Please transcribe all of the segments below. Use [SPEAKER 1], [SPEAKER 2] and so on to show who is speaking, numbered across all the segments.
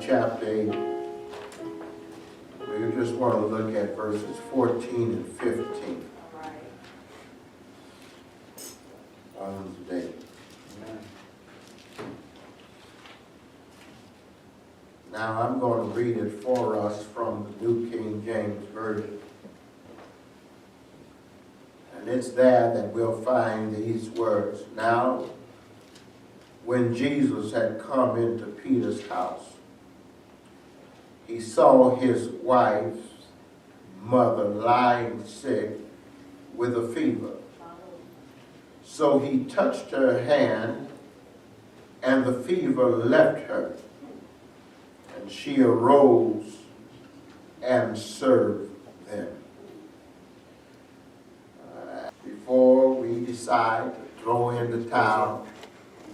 [SPEAKER 1] chapter 8. We just want to look at verses 14 and 15 on today. Now I'm going to read it for us from the New King James Version. And it's there that we'll find these words. Now, when Jesus had come into Peter's house, he saw his wife's mother lying sick with a fever. So he touched her hand, and the fever left her. And she arose and served them. Before we decide to throw in the towel,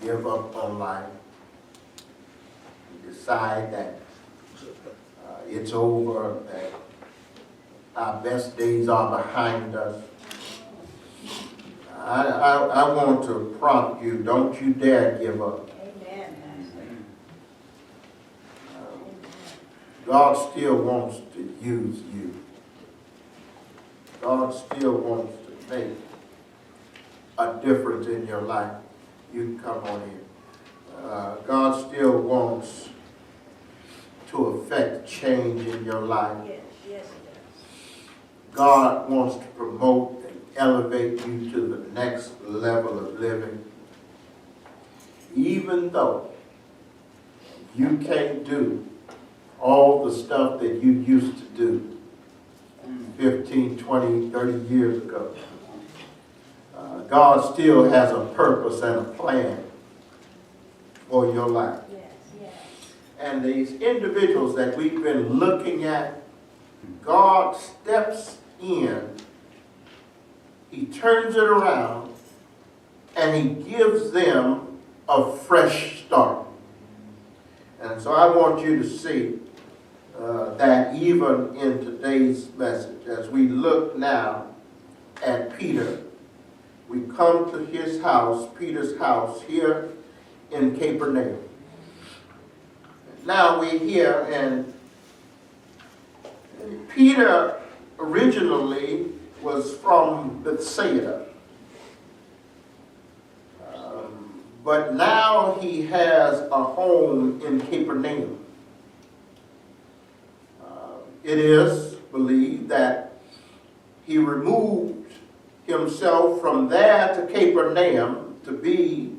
[SPEAKER 1] give up on life, we decide that it's over, that our best days are behind us, I want to prompt you, don't you dare give up. God still wants to use you. God still wants to make a difference in your life. You can come on in. God still wants to affect change in your life.
[SPEAKER 2] Yes, he does.
[SPEAKER 1] God wants to promote and elevate you to the next level of living. Even though you can't do all the stuff that you used to do 15, 20, 30 years ago. God still has a purpose and a plan for your life.
[SPEAKER 2] Yes, yes.
[SPEAKER 1] And these individuals that we've been looking at, God steps in, he turns it around, and he gives them a fresh start. And so I want you to see that even in today's message, as we look now at Peter, we come to his house, Peter's house, here in Capernaum. Now we're here, and Peter originally was from Bethsaida. But now he has a home in Capernaum. It is believed that he removed himself from there to Capernaum to be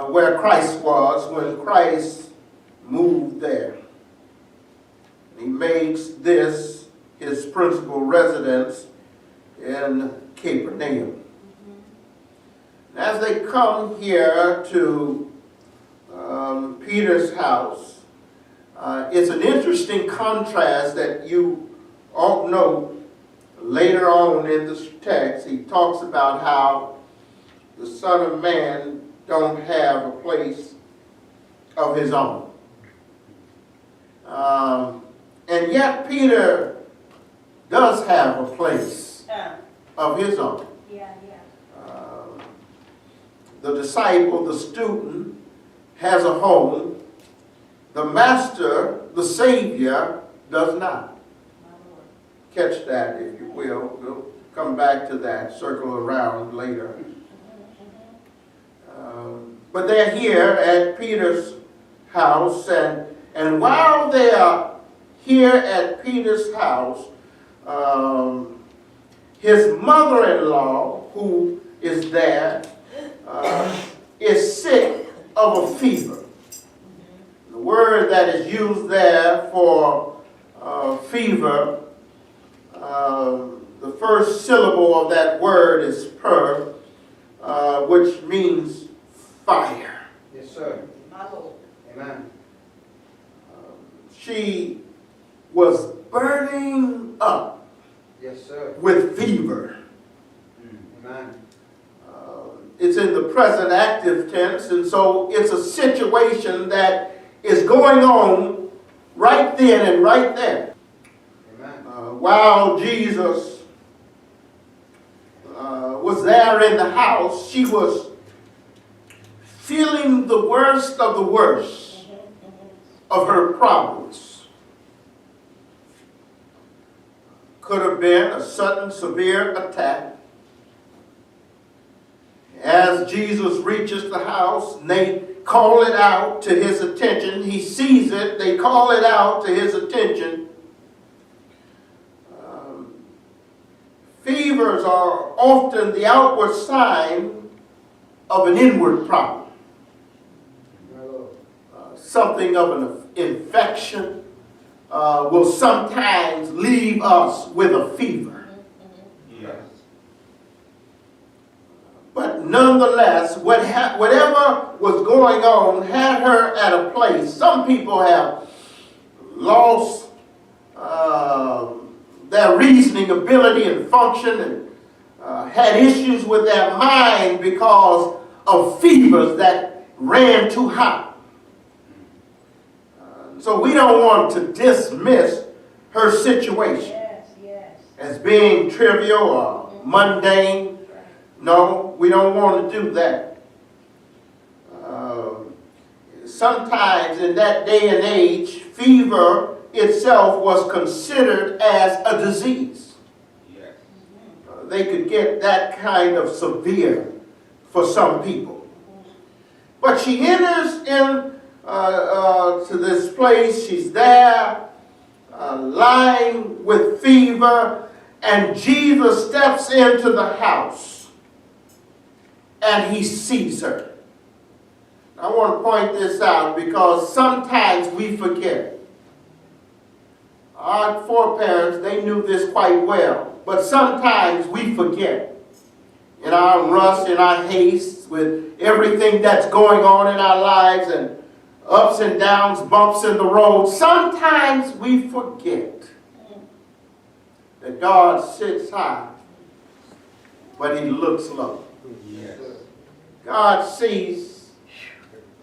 [SPEAKER 1] where Christ was when Christ moved there. He makes this his principal residence in Capernaum. As they come here to Peter's house, it's an interesting contrast that you all know. Later on in this text, he talks about how the Son of Man don't have a place of his own. And yet Peter does have a place of his own. The disciple, the student, has a home. The master, the Savior, does not. Catch that, if you will. We'll come back to that, circle around later. But they're here at Peter's house, and while they are here at Peter's house, his mother-in-law, who is there, is sick of a fever. The word that is used there for fever, the first syllable of that word is per, which means fire.
[SPEAKER 3] Yes, sir. Amen.
[SPEAKER 1] She was burning up.
[SPEAKER 3] Yes, sir.
[SPEAKER 1] With fever.
[SPEAKER 3] Amen.
[SPEAKER 1] It's in the present active tense, and so it's a situation that is going on right then and right there.
[SPEAKER 3] Amen.
[SPEAKER 1] While Jesus was there in the house, she was feeling the worst of the worst of her problems. Could have been a sudden severe attack. As Jesus reaches the house and they call it out to his attention, he sees it, they call it out to his attention. Fevers are often the outward sign of an inward problem. Something of an infection will sometimes leave us with a fever.
[SPEAKER 3] Yes.
[SPEAKER 1] But nonetheless, whatever was going on had her at a place. Some people have lost their reasoning ability and function and had issues with their mind because of fevers that ran too hot. So we don't want to dismiss her situation as being trivial or mundane. No, we don't want to do that. Sometimes in that day and age, fever itself was considered as a disease.
[SPEAKER 3] Yes.
[SPEAKER 1] They could get that kind of severe for some people. But she enters in to this place. She's there, lying with fever, and Jesus steps into the house, and he sees her. I want to point this out because sometimes we forget. Our foreparents, they knew this quite well, but sometimes we forget. In our rush, in our haste, with everything that's going on in our lives and ups and downs, bumps in the road, sometimes we forget that God sits high, but he looks low.
[SPEAKER 3] Yes.
[SPEAKER 1] God sees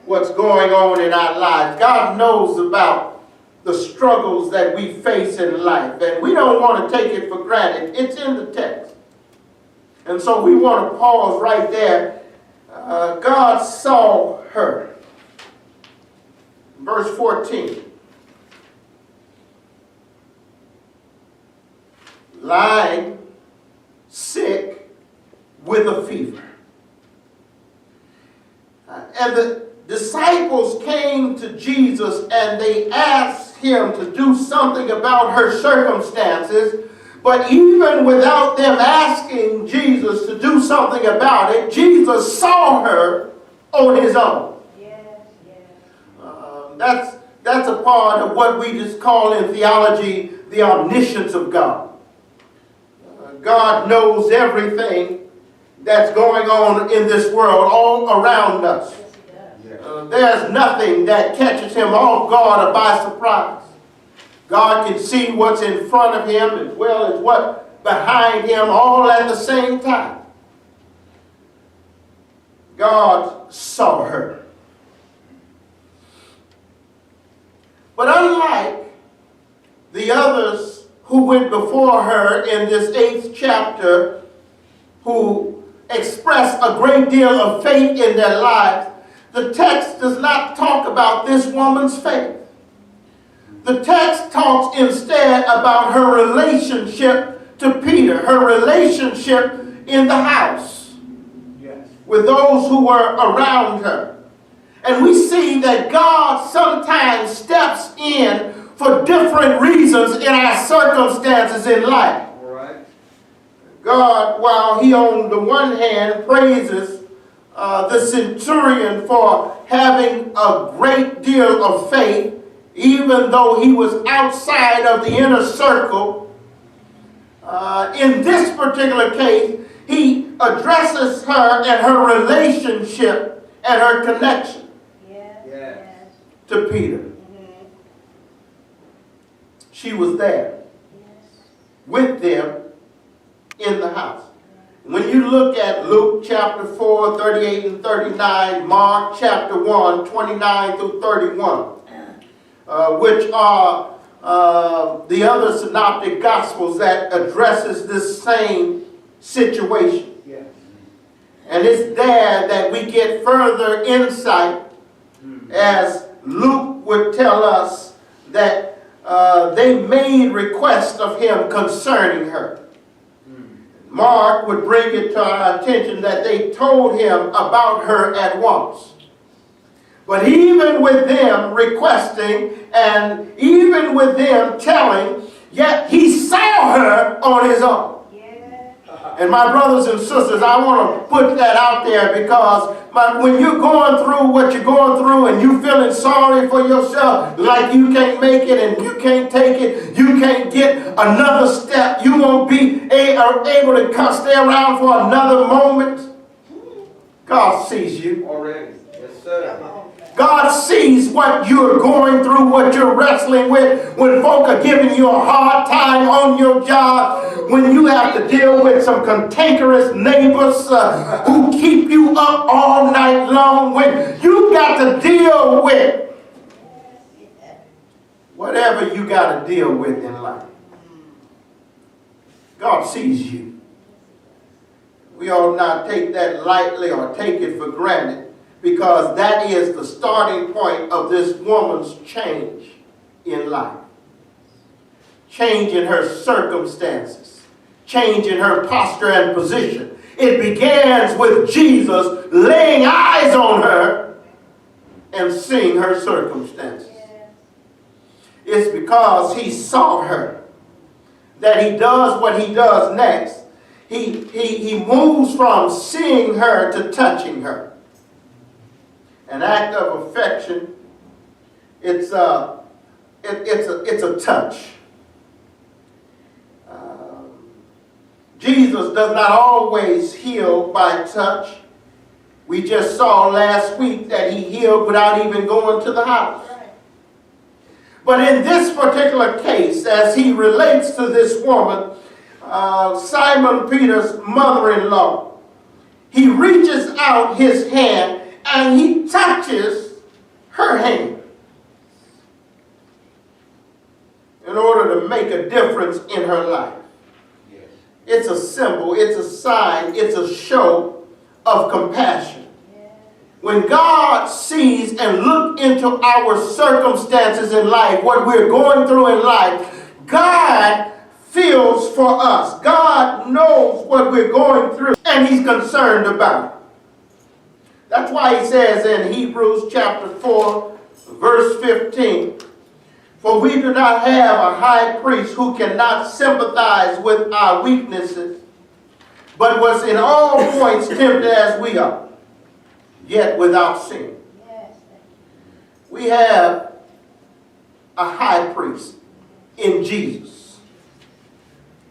[SPEAKER 1] what's going on in our lives. God knows about the struggles that we face in life, and we don't want to take it for granted. It's in the text. And so we want to pause right there. God saw her. Verse 14. Lying, sick, with a fever. And the disciples came to Jesus and they asked him to do something about her circumstances. But even without them asking Jesus to do something about it, Jesus saw her on his own. That's a part of what we just call in theology the omniscience of God. God knows everything that's going on in this world all around us. There's nothing that catches him off guard or by surprise. God can see what's in front of him as well as what's behind him all at the same time. God saw her. But unlike the others who went before her in this 8th chapter, who expressed a great deal of faith in their lives, the text does not talk about this woman's faith. The text talks instead about her relationship to Peter, her relationship in the house with those who were around her. And we see that God sometimes steps in for different reasons in our circumstances in life.
[SPEAKER 3] All right.
[SPEAKER 1] God, while he on the one hand praises the centurion for having a great deal of faith, even though he was outside of the inner circle, in this particular case, he addresses her and her relationship and her connection to Peter. She was there with them in the house. When you look at Luke chapter 4, 38 and 39, Mark chapter 1, 29 through 31, which are the other synoptic gospels that addresses this same situation.
[SPEAKER 3] Yes.
[SPEAKER 1] And it's there that we get further insight as Luke would tell us that they made requests of him concerning her. Mark would bring it to our attention that they told him about her at once. But even with them requesting and even with them telling, yet he saw her on his own. And my brothers and sisters, I want to put that out there because when you're going through what you're going through and you feeling sorry for yourself, like you can't make it and you can't take it, you can't get another step, you won't be able to stay around for another moment. God sees you.
[SPEAKER 3] Already. Yes, sir.
[SPEAKER 1] God sees what you're going through, what you're wrestling with, when folk are giving you a hard time on your job, when you have to deal with some cantankerous neighbors who keep you up all night long, when you got to deal with whatever you got to deal with in life. God sees you. We ought not take that lightly or take it for granted, because that is the starting point of this woman's change in life. Change in her circumstances. Change in her posture and position. It begins with Jesus laying eyes on her and seeing her circumstances. It's because he saw her that he does what he does next. He moves from seeing her to touching her. An act of affection, it's a touch. Jesus does not always heal by touch. We just saw last week that he healed without even going to the house. But in this particular case, as he relates to this woman, Simon Peter's mother-in-law, he reaches out his hand and he touches her hand in order to make a difference in her life. Yes. It's a symbol, it's a sign, it's a show of compassion. Yes. When God sees and looks into our circumstances in life, what we're going through in life, God feels for us. God knows what we're going through and he's concerned about it. That's why he says in Hebrews chapter 4, verse 15, "For we do not have a high priest who cannot sympathize with our weaknesses, but was in all points tempted as we are, yet without sin." We have a high priest in Jesus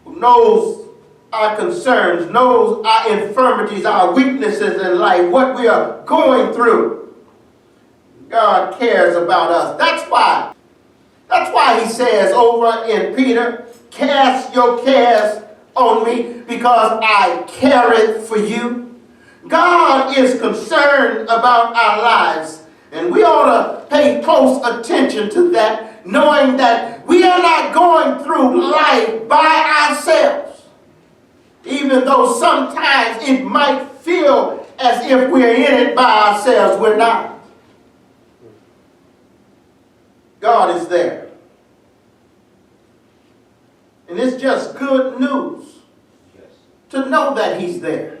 [SPEAKER 1] who knows our concerns, knows our infirmities, our weaknesses in life, what we are going through. God cares about us. That's why he says over in Peter, "Cast your cares on me because I care it for you." God is concerned about our lives, and we ought to pay close attention to that, knowing that we are not going through life by ourselves. Even though sometimes it might feel as if we're in it by ourselves, we're not. God is there. And it's just good news to know that he's there.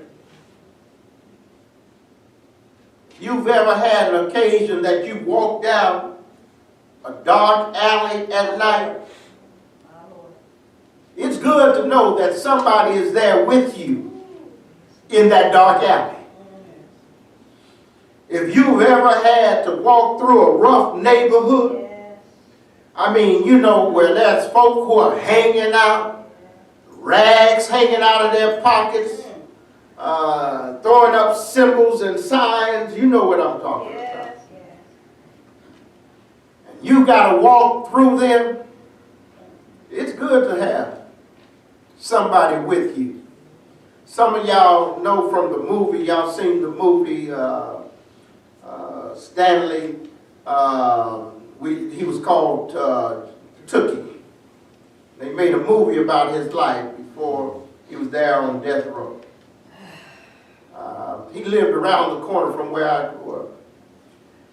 [SPEAKER 1] You've ever had an occasion that you walk down a dark alley at night? It's good to know that somebody is there with you in that dark alley. If you've ever had to walk through a rough neighborhood, I mean, you know, where there's folk who are hanging out, rags hanging out of their pockets, throwing up symbols and signs, you know what I'm talking about. And you got to walk through them. It's good to have somebody with you. Some of y'all know from the movie, y'all seen the movie Stanley, he was called Tookie. They made a movie about his life before he was there on death row. He lived around the corner from where I grew up.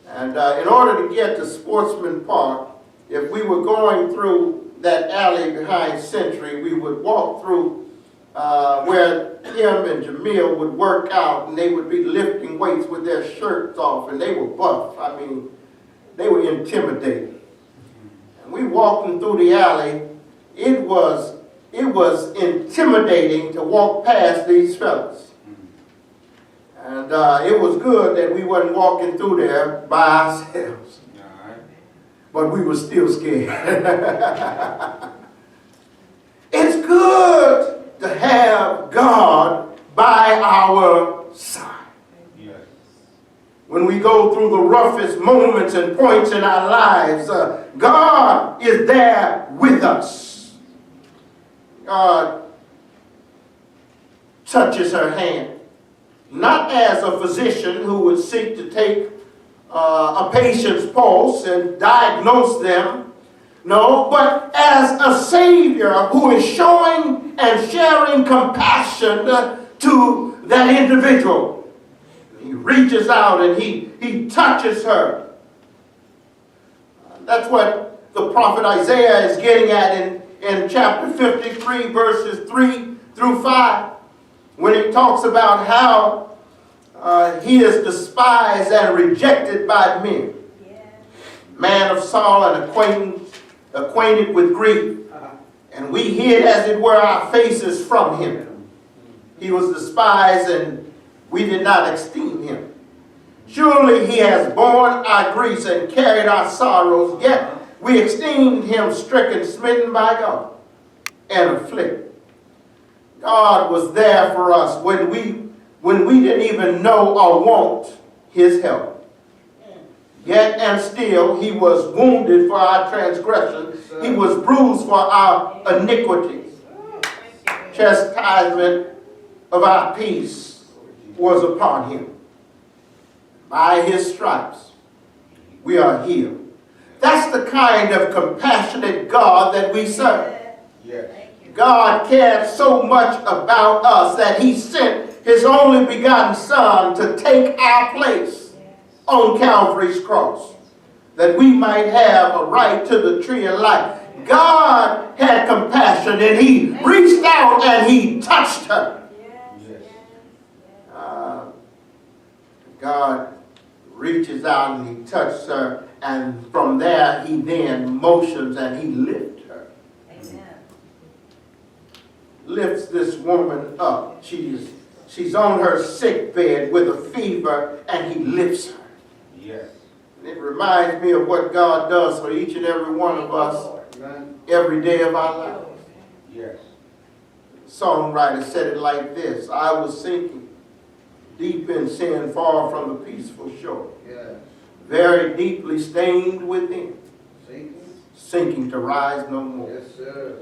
[SPEAKER 1] And in order to get to Sportsman Park, if we were going through that alley behind Century, we would walk through where him and Jamil would work out, and they would be lifting weights with their shirts off, and they were buff. I mean, they were intimidating. And we walking through the alley. It was intimidating to walk past these fellas. And it was good that we wasn't walking through there by ourselves. But we were still scared. It's good to have God by our side. Yes. When we go through the roughest moments and points in our lives, God is there with us. God touches her hand. Not as a physician who would seek to take a patient's pulse and diagnose them. No, but as a Savior who is showing and sharing compassion to that individual. He reaches out and he touches her. That's what the prophet Isaiah is getting at in chapter 53, verses 3 through 5. When he talks about how he is despised and rejected by men. Yeah. Man of sorrow and acquainted with grief. And we hid, as it were, our faces from him. He was despised and we did not esteem him. Surely he has borne our griefs and carried our sorrows, yet we esteemed him stricken, smitten by God, and afflicted. God was there for us when we didn't even know or want his help. Yet and still he was wounded for our transgression. He was bruised for our iniquities. Chastisement of our peace was upon him. By his stripes we are healed. That's the kind of compassionate God that we serve. Yes. God cared so much about us that he sent his only begotten Son to take our place on Calvary's cross, that we might have a right to the tree of life. God had compassion and he reached out and he touched her. God reaches out and he touches her, and from there he then motions and he lifts her. Lifts this woman up. She's on her sick bed with a fever, and he lifts her. Yes. And it reminds me of what God does for each and every one of us every day of our lives. Yes. The songwriter said it like this: I was sinking deep in sin, far from the peaceful shore. Yes. Very deeply stained within, sinking to rise no more. Yes, sir.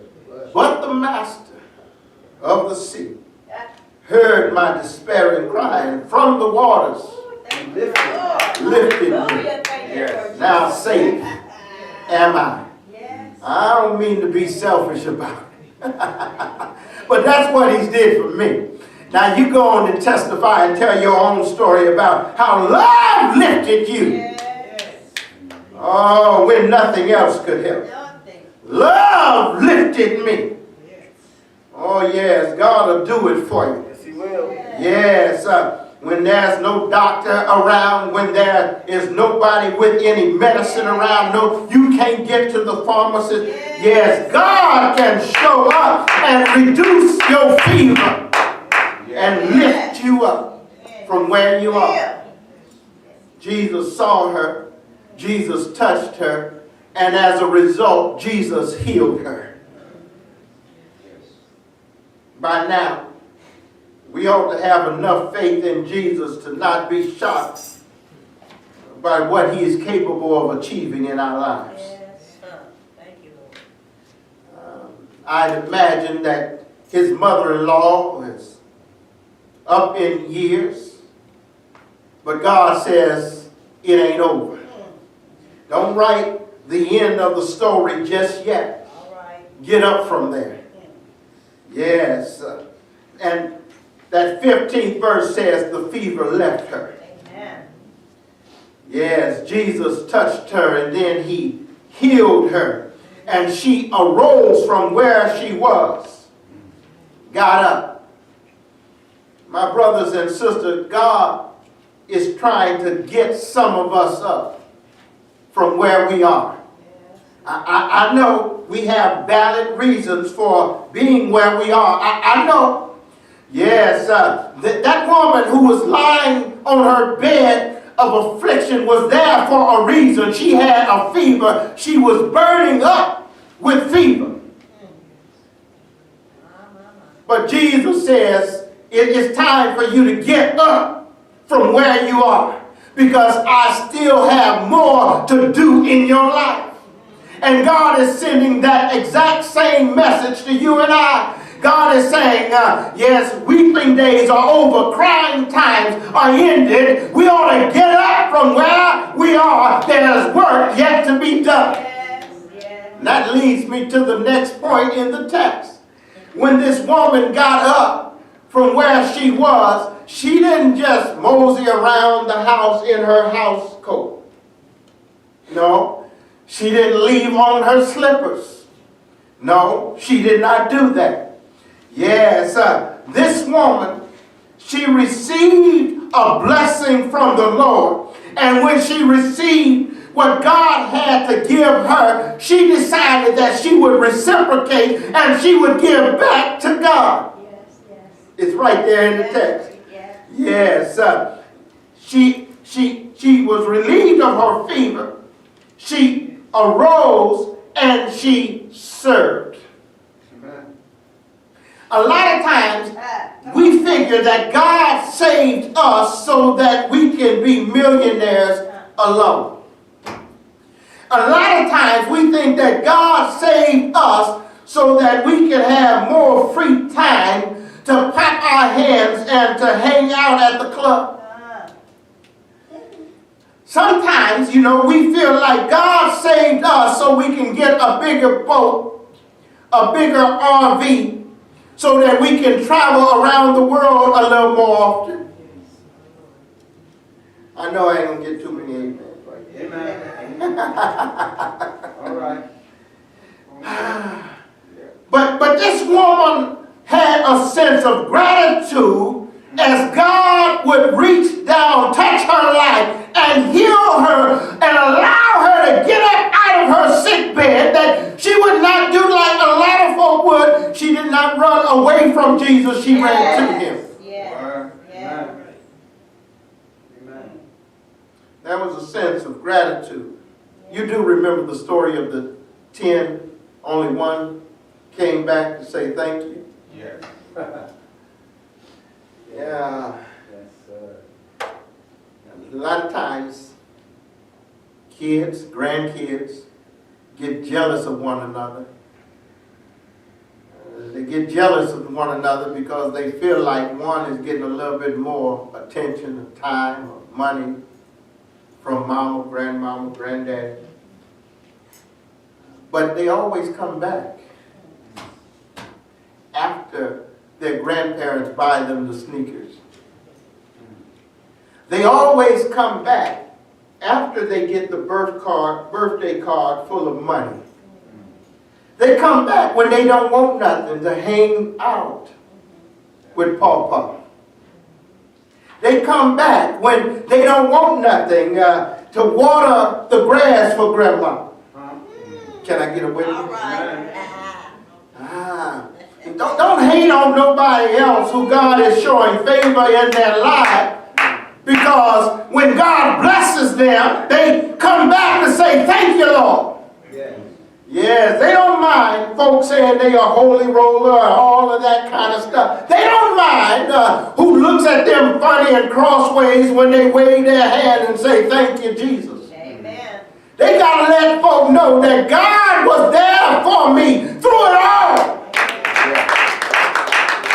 [SPEAKER 1] But the master of the sea heard my despairing cry, and from the waters lifted me. Yes. Now safe am I. Yes. I don't mean to be selfish about it, but that's what he did for me. Now you go on and testify and tell your own story about how love lifted you. Yes. Oh, when nothing else could help. Love lifted me. Oh yes, God will do it for you. Yes, he will. Yes, when there's no doctor around, when there is nobody with any medicine around, no, you can't get to the pharmacist. Yes, God can show up and reduce your fever and lift you up from where you are. Jesus saw her, Jesus touched her, and as a result, Jesus healed her. By now, we ought to have enough faith in Jesus to not be shocked by what he is capable of achieving in our lives.
[SPEAKER 2] Yes. Thank you, Lord.
[SPEAKER 1] I'd imagine that his mother-in-law was up in years, but God says it ain't over. Don't write the end of the story just yet.
[SPEAKER 2] All right.
[SPEAKER 1] Get up from there. Yes. And that 15th verse says the fever left her.
[SPEAKER 2] Amen.
[SPEAKER 1] Yes, Jesus touched her and then he healed her. And she arose from where she was, got up. My brothers and sisters, God is trying to get some of us up from where we are. I know we have valid reasons for being where we are. I know. Yes, that woman who was lying on her bed of affliction was there for a reason. She had a fever. She was burning up with fever. But Jesus says, it is time for you to get up from where you are, because I still have more to do in your life. And God is sending that exact same message to you and I. God is saying, yes, weeping days are over, crying times are ended. We ought to get up from where we are. There's work yet to be done. And that leads me to the next point in the text. When this woman got up from where she was, she didn't just mosey around the house in her house coat. No. She didn't leave on her slippers. No, she did not do that. Yes, this woman, she received a blessing from the Lord. And when she received what God had to give her, she decided that she would reciprocate and she would give back to God.
[SPEAKER 2] Yes, yes.
[SPEAKER 1] It's right there in the text. Yes, she was relieved of her fever. She arose and she served.
[SPEAKER 3] Amen.
[SPEAKER 1] A lot of times we figure that God saved us so that we can be millionaires alone. A lot of times we think that God saved us so that we can have more free time to pop our hands and to hang out at the club. Sometimes, we feel like God saved us so we can get a bigger boat, a bigger RV, so that we can travel around the world a little more often. I know I ain't going to get too many amens right there.
[SPEAKER 3] Amen. All right.
[SPEAKER 1] But this woman had a sense of gratitude as God would reach down, touch her life, and heal her, and allow her to get up out of her sick bed, that she would not do like a lot of folk would. She did not run away from Jesus. She ran to him.
[SPEAKER 3] Amen. Amen.
[SPEAKER 1] That was a sense of gratitude. You do remember the story of the 10, only one came back to say thank you?
[SPEAKER 3] Yes.
[SPEAKER 1] Yeah.
[SPEAKER 3] Yes, sir.
[SPEAKER 1] A lot of times, kids, grandkids, get jealous of one another. They get jealous of one another because they feel like one is getting a little bit more attention, or time, or money from mama, grandmama, granddaddy. But they always come back after their grandparents buy them the sneakers. They always come back after they get the birthday card full of money. They come back when they don't want nothing to hang out with Pawpaw. They come back when they don't want nothing to water the grass for Grandma. Can I get a witness?
[SPEAKER 2] All right.
[SPEAKER 1] Don't hate on nobody else who God is showing favor in their life, because when God blesses them, they come back to say, thank you, Lord. Yes, they don't mind folks saying they are holy roller or all of that kind of stuff. They don't mind who looks at them funny and crossways when they wave their hand and say, thank you, Jesus.
[SPEAKER 2] Amen.
[SPEAKER 1] They got to let folk know that God was there for me through it all.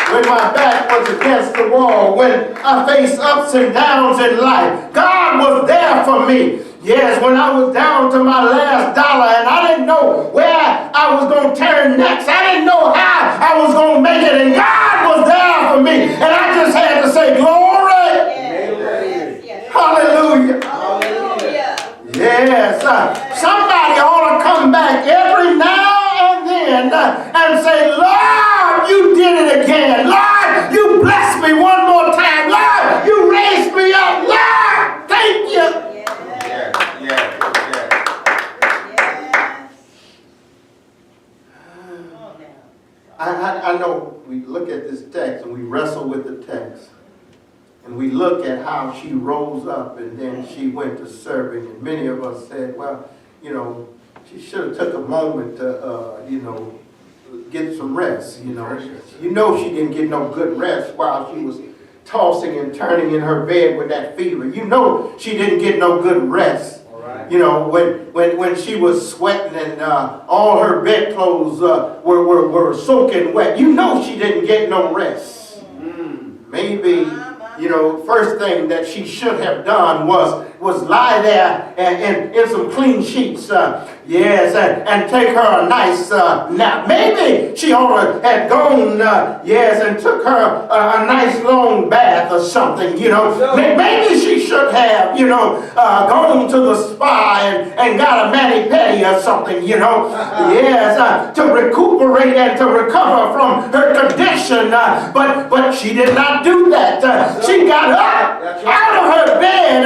[SPEAKER 1] When my back was against the wall, when I faced ups and downs in life, God was there for me. Yes, when I was down to my last dollar and I didn't know where I was going to turn next. I didn't know how I was going to make it, and God was there for me. And I just had to say, glory.
[SPEAKER 2] Yes. Yes.
[SPEAKER 1] Hallelujah.
[SPEAKER 2] Hallelujah.
[SPEAKER 1] Yes, somebody ought to come back every now and then and say, Lord, you did it again. Lord, you blessed me one more time. Lord, you raised me up. Lord, thank you.
[SPEAKER 3] Yes, yes, yes.
[SPEAKER 1] I know we look at this text and we wrestle with the text. And we look at how she rose up and then she went to serving. And many of us said, well, you know, she should have took a moment to, you know, get some rest, you know. You know she didn't get no good rest while she was tossing and turning in her bed with that fever. You know she didn't get no good rest. You know, when she was sweating and all her bedclothes were soaking wet. You know she didn't get no rest. Maybe, you know, first thing that she should have done was lie there and in some clean sheets, yes, and take her a nice nap. Maybe she ought to have gone, yes, and took her a nice long bath or something, you know. Maybe she should have, you know, gone to the spa and got a mani-pedi or something, you know, yes, to recuperate and to recover from her condition, but she did not do that. She got up out of her bed,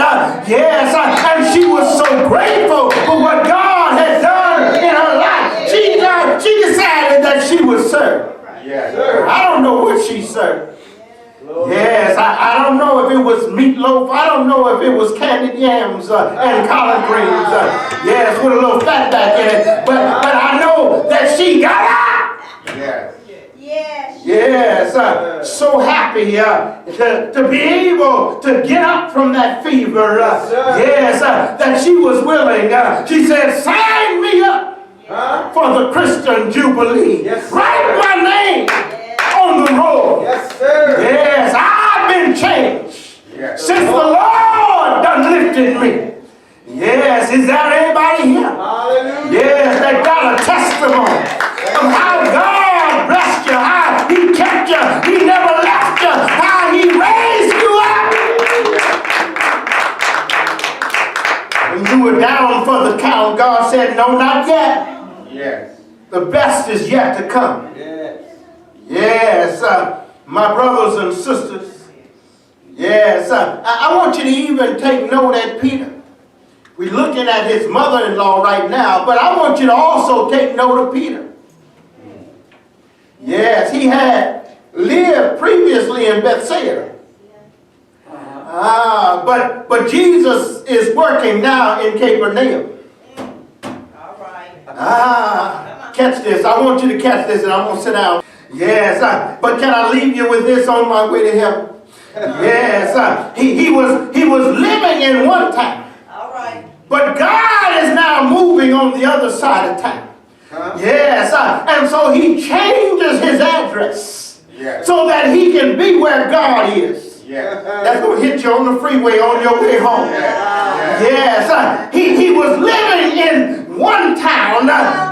[SPEAKER 1] yes, and she was so grateful for what God had done in her life. She decided that she would serve.
[SPEAKER 3] Yes.
[SPEAKER 1] I don't know what she served. Yes, I don't know if it was meatloaf. I don't know if it was candied yams and collard greens. Yes, with a little fat back in it. But I know that she got up.
[SPEAKER 3] Yes.
[SPEAKER 1] Yes, so happy to be able to get up from that fever. Yes, that she was willing. She said, sign me up for the Christian Jubilee.
[SPEAKER 3] Yes,
[SPEAKER 1] write my name on the roll.
[SPEAKER 3] Yes, sir.
[SPEAKER 1] Yes, I've been changed since the Lord done lifted me. Yes, is there anybody here?
[SPEAKER 3] Hallelujah.
[SPEAKER 1] Yes, that got a testimony of how God blessed you, how He kept you, He never left you, how He raised you up. When you were down for the count, God said, no, not yet.
[SPEAKER 3] Yes.
[SPEAKER 1] The best is yet to come.
[SPEAKER 3] Yes.
[SPEAKER 1] Yes, my brothers and sisters. Yes, I want you to even take note at Peter. We're looking at his mother-in-law right now, but I want you to also take note of Peter. Yes, he had lived previously in Bethsaida. But Jesus is working now in Capernaum.
[SPEAKER 2] All right.
[SPEAKER 1] Catch this. I want you to catch this, and I'm going to sit down. Yes, but can I leave you with this on my way to heaven? Yes, he was living in one town.
[SPEAKER 2] All right.
[SPEAKER 1] But God is now moving on the other side of town. Yes, and so he changes his address so that he can be where God is. That's going to hit you on the freeway on your way home. Yes, he was living in one town,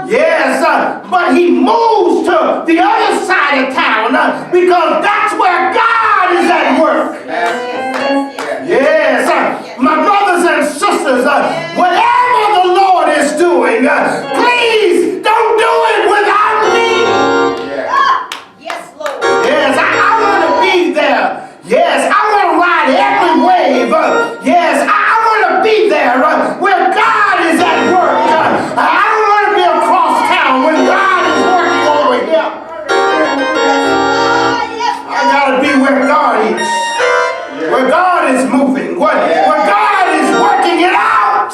[SPEAKER 1] yes, but he moves to the other side of town because that's where God is at work. Yes, my brothers and sisters, whatever the Lord is doing, please don't do it without me.
[SPEAKER 2] Yes, Lord.
[SPEAKER 1] Yes, I want to be there. Yes, I want to ride every wave. Yes, I want to be there where God is at work. I don't want to be across town when God is working over here. I got to be where God is. Where God is moving. Where God is working it out.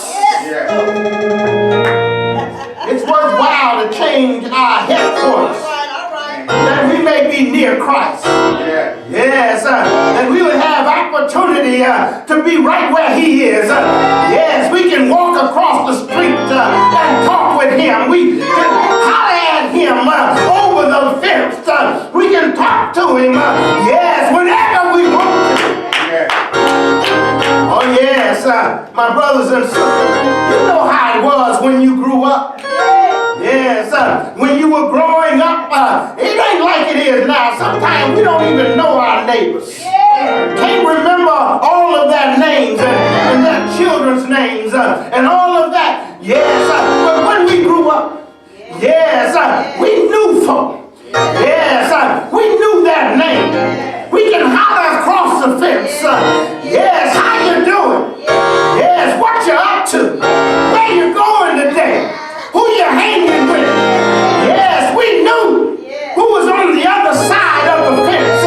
[SPEAKER 1] It's worthwhile to change our headquarters. That we may be near Christ. Yes, that we would have opportunity to be right where He is. Yes, we can walk across the street and talk with Him. We can holler at Him over the fence. We can talk to Him, yes, whenever we want to. Oh yes, my brothers and sisters, you know how it was when you grew up. Yes, when you were growing up, it ain't like it is now. Sometimes we don't even know our neighbors. Can't remember all of their names and their children's names and all of that. fence. Yes, how you doing? Yes, what you up to? Where you going today? Who you hanging with? Yes, we knew who was on the other side of the fence.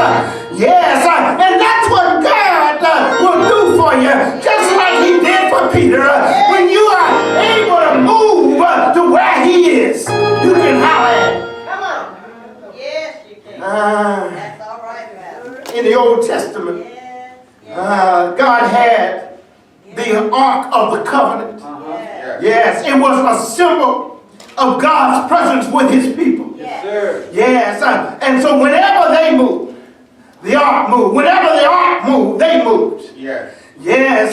[SPEAKER 1] Yes, and that's what God will do for you, just like he did for Peter. When you are able to move to where he is, you can holler at him.
[SPEAKER 2] Come on. Yes, you can. That's all right, Pastor.
[SPEAKER 1] In the Old Testament, God had the Ark of the Covenant. Yes, it was a symbol of God's presence with his people.
[SPEAKER 2] Yes.
[SPEAKER 1] Yes, and so whenever they moved, the ark moved. Whenever the ark moved, they moved.
[SPEAKER 3] Yes.
[SPEAKER 1] Yes,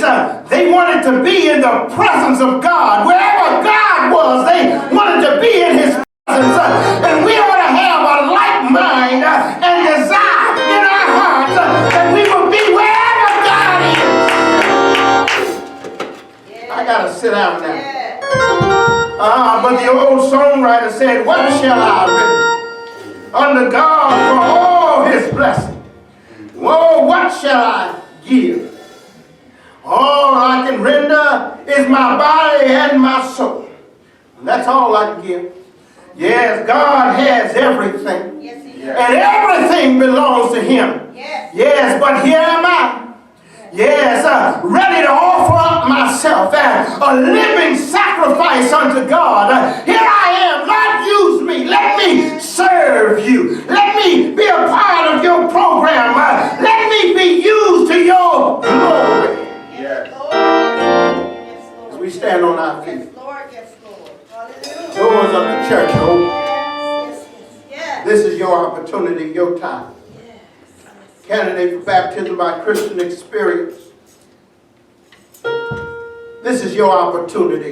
[SPEAKER 1] they wanted to be in the presence of God. Wherever God was, they wanted to be in his presence. And we ought to have a like mind and desire in our hearts that we will be wherever God is. I got to sit down now. But the old songwriter said, what shall I render unto God for all his blessings? Whoa, what shall I give? All I can render is my body and my soul. And that's all I can give. Yes, God has everything.
[SPEAKER 2] Yes, he
[SPEAKER 3] Yes.
[SPEAKER 1] And everything belongs to him.
[SPEAKER 2] Yes.
[SPEAKER 1] Yes, but here am I. Yes, ready to offer up myself as a living sacrifice unto God. Here I am. Lord, use me. Let me serve you. Let me be a part of your program. Let me be used to your glory.
[SPEAKER 3] Yes.
[SPEAKER 2] Lord. Yes, Lord.
[SPEAKER 1] As we stand on our feet,
[SPEAKER 2] Yes, Lord. Yes, Lord. Hallelujah.
[SPEAKER 1] doors of the church are open.
[SPEAKER 2] Yes, yes, yes.
[SPEAKER 1] This is your opportunity, your time. Candidate for baptism by Christian experience. This is your opportunity.